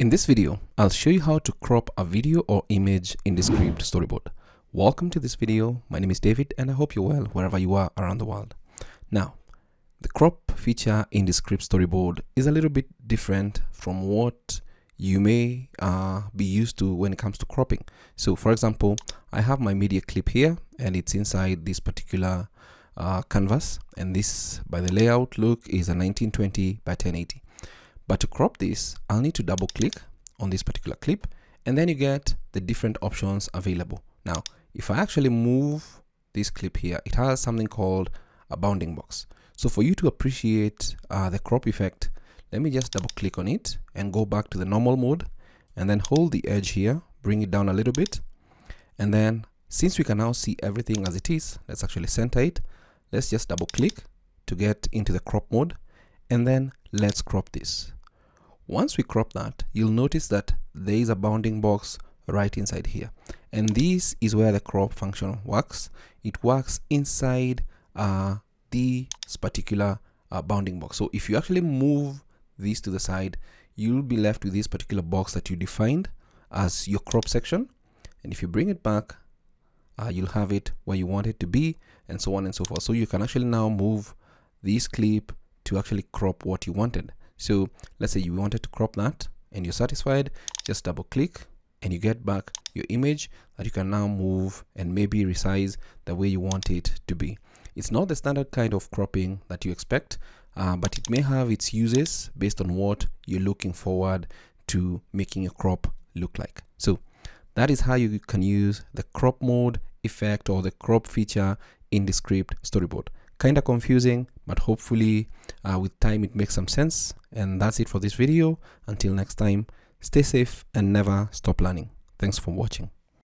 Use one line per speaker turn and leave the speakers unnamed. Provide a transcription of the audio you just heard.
In this video, I'll show you how to crop a video or image in Descript Storyboard. Welcome to this video. My name is David and I hope you're well wherever you are around the world. Now, the crop feature in Descript Storyboard is a little bit different from what you may be used to when it comes to cropping. So for example, I have my media clip here and it's inside this particular canvas, and this by the layout look is a 1920 by 1080. But to crop this, I'll need to double click on this particular clip and then you get the different options available. Now, if I actually move this clip here, it has something called a bounding box. So for you to appreciate the crop effect, let me just double click on it and go back to the normal mode and then hold the edge here, bring it down a little bit. And then since we can now see everything as it is, let's actually center it. Let's just double click to get into the crop mode and then let's crop this. Once we crop that, you'll notice that there is a bounding box right inside here. And this is where the crop function works. It works inside this particular bounding box. So if you actually move this to the side, you'll be left with this particular box that you defined as your crop section. And if you bring it back, you'll have it where you want it to be, and so on and so forth. So you can actually now move this clip to actually crop what you wanted. So let's say you wanted to crop that and you're satisfied, just double click and you get back your image that you can now move and maybe resize the way you want it to be. It's not the standard kind of cropping that you expect, but it may have its uses based on what you're looking forward to making your crop look like. So that is how you can use the crop mode effect or the crop feature in Descript Storyboard. Kind of confusing, but hopefully with time it makes some sense. And that's it for this video. Until next time, stay safe and never stop learning. Thanks for watching.